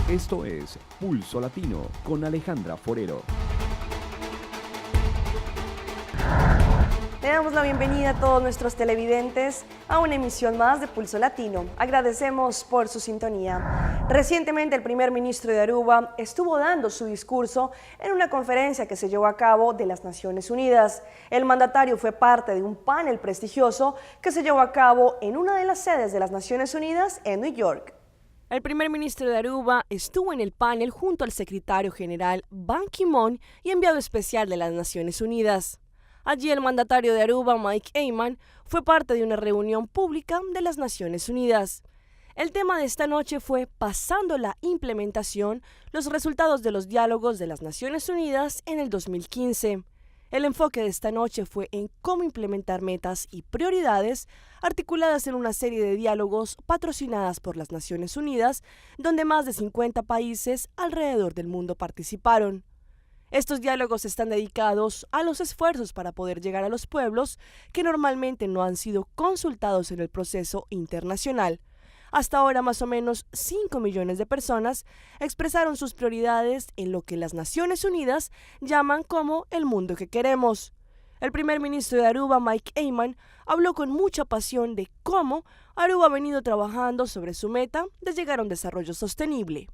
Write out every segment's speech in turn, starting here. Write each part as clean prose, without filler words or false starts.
Esto es Pulso Latino con Alejandra Forero. Le damos la bienvenida a todos nuestros televidentes a una emisión más de Pulso Latino. Agradecemos por su sintonía. Recientemente el primer ministro de Aruba estuvo dando su discurso en una conferencia que se llevó a cabo de las Naciones Unidas. El mandatario fue parte de un panel prestigioso que se llevó a cabo en una de las sedes de las Naciones Unidas en New York. El primer ministro de Aruba estuvo en el panel junto al secretario general Ban Ki-moon y enviado especial de las Naciones Unidas. Allí el mandatario de Aruba, Mike Eyman, fue parte de una reunión pública de las Naciones Unidas. El tema de esta noche fue Pasando la implementación, los resultados de los diálogos de las Naciones Unidas en el 2015. El enfoque de esta noche fue en cómo implementar metas y prioridades articuladas en una serie de diálogos patrocinadas por las Naciones Unidas, donde más de 50 países alrededor del mundo participaron. Estos diálogos están dedicados a los esfuerzos para poder llegar a los pueblos que normalmente no han sido consultados en el proceso internacional. Hasta ahora, más o menos 5 millones de personas expresaron sus prioridades en lo que las Naciones Unidas llaman como el mundo que queremos. El primer ministro de Aruba, Mike Eyman, habló con mucha pasión de cómo Aruba ha venido trabajando sobre su meta de llegar a un desarrollo sostenible.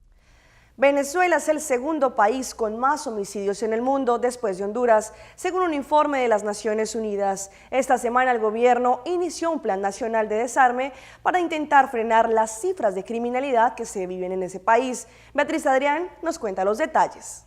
Venezuela es el segundo país con más homicidios en el mundo después de Honduras, según un informe de las Naciones Unidas. Esta semana el gobierno inició un plan nacional de desarme para intentar frenar las cifras de criminalidad que se viven en ese país. Beatriz Adrián nos cuenta los detalles.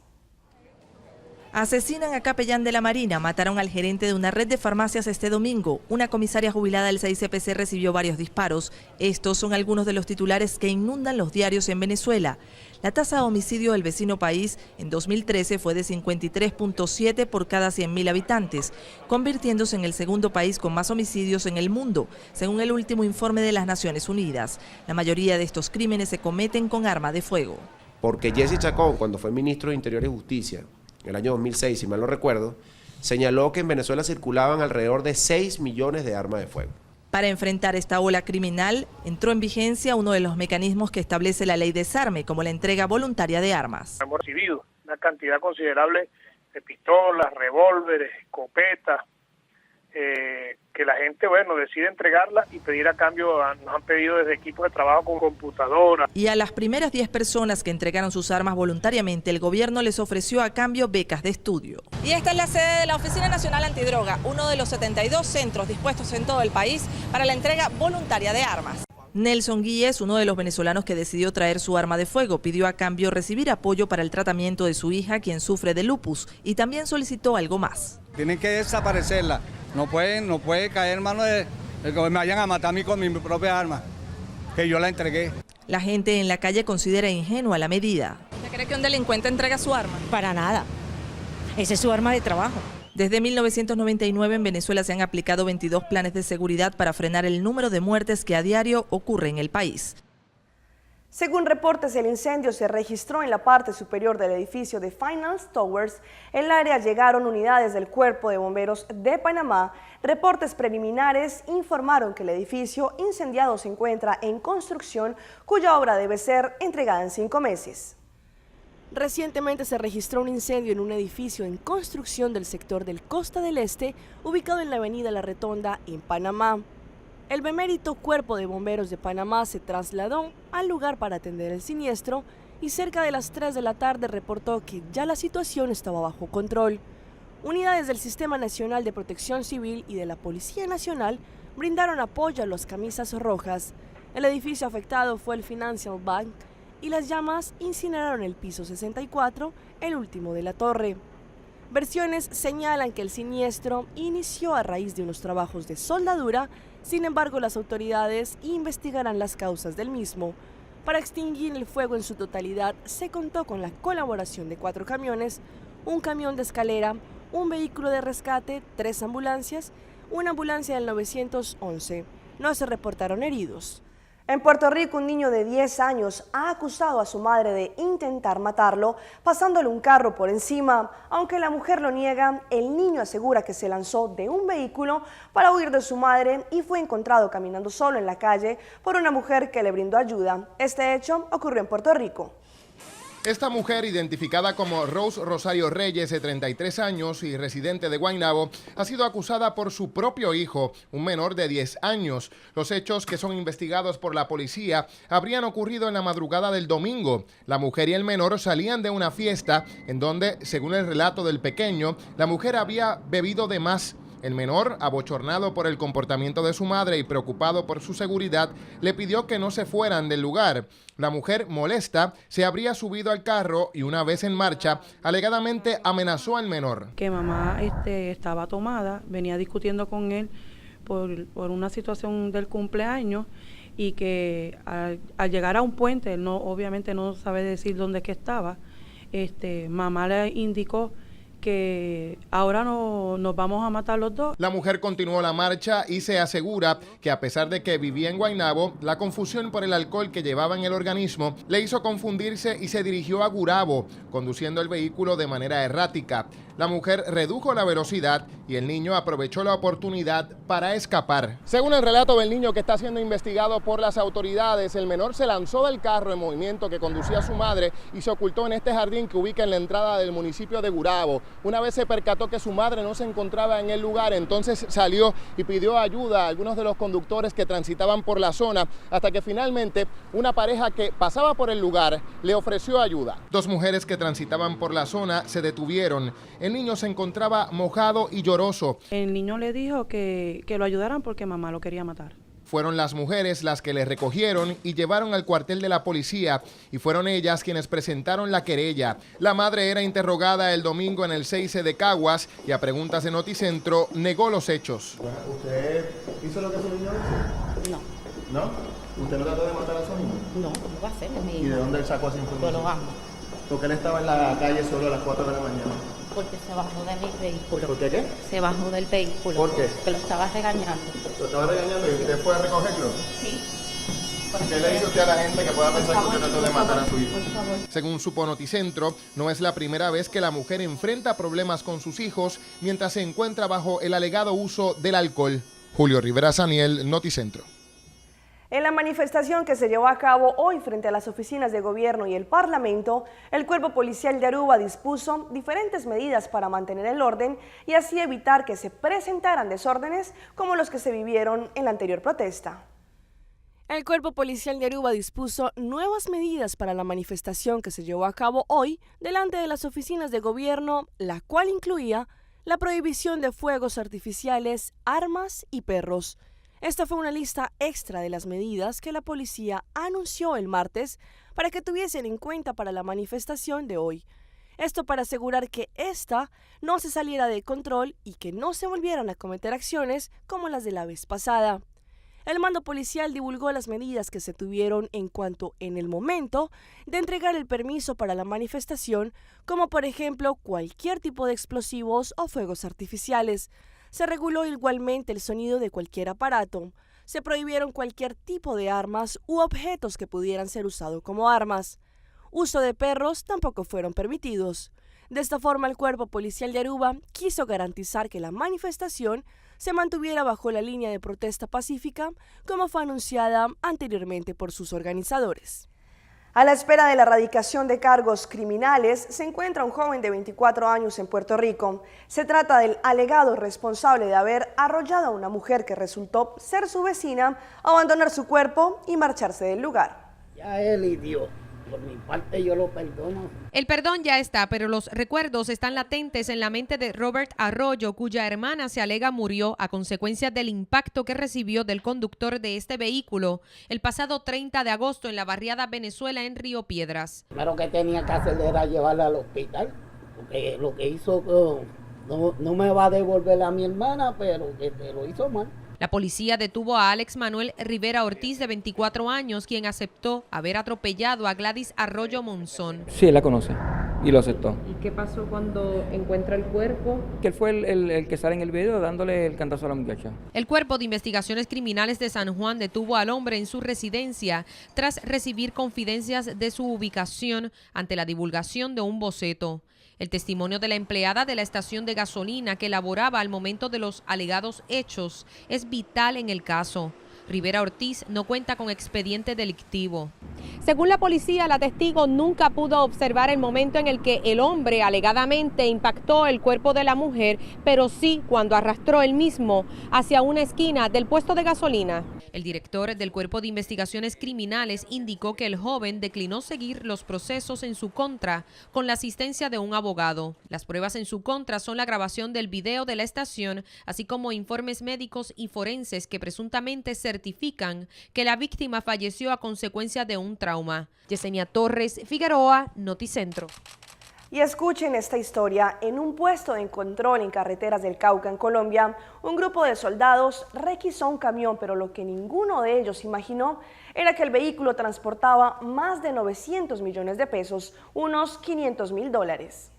Asesinan a capellán de la Marina, mataron al gerente de una red de farmacias este domingo. Una comisaria jubilada del 6CPC recibió varios disparos. Estos son algunos de los titulares que inundan los diarios en Venezuela. La tasa de homicidio del vecino país en 2013 fue de 53.7 por cada 100.000 habitantes, convirtiéndose en el segundo país con más homicidios en el mundo, según el último informe de las Naciones Unidas. La mayoría de estos crímenes se cometen con arma de fuego. Porque Jesse Chacón, cuando fue ministro de Interior y Justicia, en el año 2006, si mal no recuerdo, señaló que en Venezuela circulaban alrededor de 6 millones de armas de fuego. Para enfrentar esta ola criminal, entró en vigencia uno de los mecanismos que establece la ley desarme, como la entrega voluntaria de armas. Hemos recibido una cantidad considerable de pistolas, revólveres, escopetas, que la gente, decide entregarlas y pedir a cambio, nos han pedido desde equipos de trabajo con computadoras. Y a las primeras 10 personas que entregaron sus armas voluntariamente, el gobierno les ofreció a cambio becas de estudio. Y esta es la sede de la Oficina Nacional Antidroga, uno de los 72 centros dispuestos en todo el país para la entrega voluntaria de armas. Nelson Guíez, uno de los venezolanos que decidió traer su arma de fuego, pidió a cambio recibir apoyo para el tratamiento de su hija, quien sufre de lupus, y también solicitó algo más. Tienen que desaparecerla, no puede caer en manos de que me vayan a matar a mí con mi propia arma, que yo la entregué. La gente en la calle considera ingenua la medida. ¿Usted cree que un delincuente entrega su arma? Para nada, esa es su arma de trabajo. Desde 1999 en Venezuela se han aplicado 22 planes de seguridad para frenar el número de muertes que a diario ocurre en el país. Según reportes, el incendio se registró en la parte superior del edificio de Finance Towers. En el área llegaron unidades del Cuerpo de Bomberos de Panamá. Reportes preliminares informaron que el edificio incendiado se encuentra en construcción, cuya obra debe ser entregada en 5 meses. Recientemente se registró un incendio en un edificio en construcción del sector del Costa del Este, ubicado en la avenida La Rotonda, en Panamá. El Bemérito Cuerpo de Bomberos de Panamá se trasladó al lugar para atender el siniestro y cerca de las 3 de la tarde reportó que ya la situación estaba bajo control. Unidades del Sistema Nacional de Protección Civil y de la Policía Nacional brindaron apoyo a los camisas rojas. El edificio afectado fue el Financial Bank y las llamas incineraron el piso 64, el último de la torre. Versiones señalan que el siniestro inició a raíz de unos trabajos de soldadura. Sin embargo, las autoridades investigarán las causas del mismo. Para extinguir el fuego en su totalidad, se contó con la colaboración de 4 camiones, un camión de escalera, un vehículo de rescate, 3 ambulancias, una ambulancia del 911. No se reportaron heridos. En Puerto Rico, un niño de 10 años ha acusado a su madre de intentar matarlo, pasándole un carro por encima. Aunque la mujer lo niega, el niño asegura que se lanzó de un vehículo para huir de su madre y fue encontrado caminando solo en la calle por una mujer que le brindó ayuda. Este hecho ocurrió en Puerto Rico. Esta mujer, identificada como Rose Rosario Reyes, de 33 años y residente de Guaynabo, ha sido acusada por su propio hijo, un menor de 10 años. Los hechos, que son investigados por la policía, habrían ocurrido en la madrugada del domingo. La mujer y el menor salían de una fiesta en donde, según el relato del pequeño, la mujer había bebido de más. El menor, abochornado por el comportamiento de su madre y preocupado por su seguridad, le pidió que no se fueran del lugar. La mujer, molesta, se habría subido al carro y una vez en marcha, alegadamente amenazó al menor. Que mamá estaba tomada, venía discutiendo con él por una situación del cumpleaños y que al llegar a un puente, él obviamente no sabe decir dónde es que estaba, mamá le indicó que ahora nos vamos a matar los dos. La mujer continuó la marcha y se asegura que a pesar de que vivía en Guaynabo, la confusión por el alcohol que llevaba en el organismo le hizo confundirse y se dirigió a Gurabo, conduciendo el vehículo de manera errática. La mujer redujo la velocidad y el niño aprovechó la oportunidad para escapar. Según el relato del niño que está siendo investigado por las autoridades, el menor se lanzó del carro en movimiento que conducía a su madre y se ocultó en este jardín que ubica en la entrada del municipio de Gurabo. Una vez se percató que su madre no se encontraba en el lugar, entonces salió y pidió ayuda a algunos de los conductores que transitaban por la zona, hasta que finalmente una pareja que pasaba por el lugar le ofreció ayuda. Dos mujeres que transitaban por la zona se detuvieron. El niño se encontraba mojado y lloroso. El niño le dijo que lo ayudaran porque mamá lo quería matar. Fueron las mujeres las que le recogieron y llevaron al cuartel de la policía y fueron ellas quienes presentaron la querella. La madre era interrogada el domingo en el 6 de Caguas y a preguntas de Noticentro negó los hechos. ¿Usted hizo lo que su niño hizo? No. ¿No? ¿Usted no trató de matar a su niño? No, no va a ser mi hijo. ¿Y de dónde él sacó esa información? Yo lo amo. ¿Por qué él estaba en la calle solo a las 4 de la mañana? Porque se bajó de mi vehículo. ¿Por qué? Se bajó del vehículo. ¿Por qué? Porque lo estaba regañando. ¿Lo estaba regañando y usted fue a recogerlo? Sí. ¿Qué le dice usted a la gente que pueda pensar que usted trató de matar a su hijo? Por favor. Según supo Noticentro, no es la primera vez que la mujer enfrenta problemas con sus hijos mientras se encuentra bajo el alegado uso del alcohol. Julio Rivera Saniel, Noticentro. En la manifestación que se llevó a cabo hoy frente a las oficinas de gobierno y el Parlamento, el Cuerpo Policial de Aruba dispuso diferentes medidas para mantener el orden y así evitar que se presentaran desórdenes como los que se vivieron en la anterior protesta. El Cuerpo Policial de Aruba dispuso nuevas medidas para la manifestación que se llevó a cabo hoy delante de las oficinas de gobierno, la cual incluía la prohibición de fuegos artificiales, armas y perros. Esta fue una lista extra de las medidas que la policía anunció el martes para que tuviesen en cuenta para la manifestación de hoy. Esto para asegurar que esta no se saliera de control y que no se volvieran a cometer acciones como las de la vez pasada. El mando policial divulgó las medidas que se tuvieron en cuanto en el momento de entregar el permiso para la manifestación, como por ejemplo cualquier tipo de explosivos o fuegos artificiales. Se reguló igualmente el sonido de cualquier aparato. Se prohibieron cualquier tipo de armas u objetos que pudieran ser usados como armas. Uso de perros tampoco fueron permitidos. De esta forma, el Cuerpo Policial de Aruba quiso garantizar que la manifestación se mantuviera bajo la línea de protesta pacífica, como fue anunciada anteriormente por sus organizadores. A la espera de la erradicación de cargos criminales, se encuentra un joven de 24 años en Puerto Rico. Se trata del alegado responsable de haber arrollado a una mujer que resultó ser su vecina, abandonar su cuerpo y marcharse del lugar. Ya él y Dios. Por mi parte yo lo perdono. El perdón ya está, pero los recuerdos están latentes en la mente de Robert Arroyo, cuya hermana se alega murió a consecuencia del impacto que recibió del conductor de este vehículo el pasado 30 de agosto en la barriada Venezuela en Río Piedras. Lo que tenía que hacer era llevarla al hospital, porque lo que hizo no me va a devolver a mi hermana, pero que lo hizo mal. La policía detuvo a Alex Manuel Rivera Ortiz, de 24 años, quien aceptó haber atropellado a Gladys Arroyo Monzón. Sí, él la conoce y lo aceptó. ¿Y qué pasó cuando encuentra el cuerpo? Que él fue el que sale en el video dándole el cantazo a la muchacha. El Cuerpo de Investigaciones Criminales de San Juan detuvo al hombre en su residencia tras recibir confidencias de su ubicación ante la divulgación de un boceto. El testimonio de la empleada de la estación de gasolina que laboraba al momento de los alegados hechos es vital en el caso. Rivera Ortiz no cuenta con expediente delictivo. Según la policía, la testigo nunca pudo observar el momento en el que el hombre alegadamente impactó el cuerpo de la mujer, pero sí cuando arrastró el mismo hacia una esquina del puesto de gasolina. El director del Cuerpo de Investigaciones Criminales indicó que el joven declinó seguir los procesos en su contra con la asistencia de un abogado. Las pruebas en su contra son la grabación del video de la estación, así como informes médicos y forenses que presuntamente certifican que la víctima falleció a consecuencia de un trauma. Yesenia Torres, Figueroa, Noticentro. Y escuchen esta historia. En un puesto de control en carreteras del Cauca, en Colombia, un grupo de soldados requisó un camión, pero lo que ninguno de ellos imaginó era que el vehículo transportaba más de 900 millones de pesos, unos $500.000.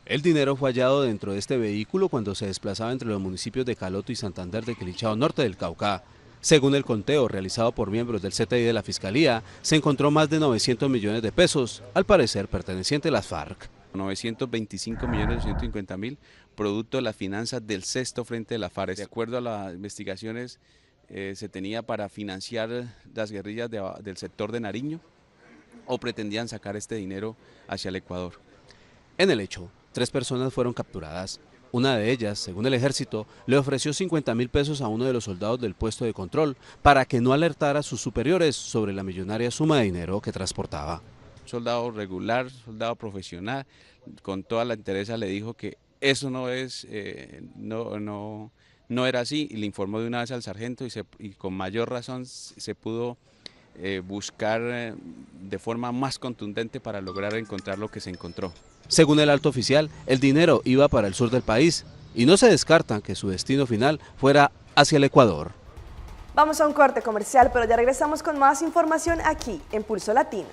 El dinero fue hallado dentro de este vehículo cuando se desplazaba entre los municipios de Caloto y Santander de Quilichao, norte del Cauca. Según el conteo realizado por miembros del CTI de la Fiscalía, se encontró más de 900 millones de pesos, al parecer perteneciente a las FARC. 925.250.000, producto de las finanzas del sexto frente de la FARC. De acuerdo a las investigaciones, se tenía para financiar las guerrillas del sector de Nariño o pretendían sacar este dinero hacia el Ecuador. En el hecho, 3 personas fueron capturadas. Una de ellas, según el ejército, le ofreció 50.000 pesos a uno de los soldados del puesto de control para que no alertara a sus superiores sobre la millonaria suma de dinero que transportaba. Soldado regular, soldado profesional, con toda la entereza le dijo que eso no es, no era así, y le informó de una vez al sargento y con mayor razón se pudo buscar de forma más contundente para lograr encontrar lo que se encontró. Según el alto oficial, el dinero iba para el sur del país y no se descarta que su destino final fuera hacia el Ecuador. Vamos a un corte comercial, pero ya regresamos con más información aquí en Pulso Latino.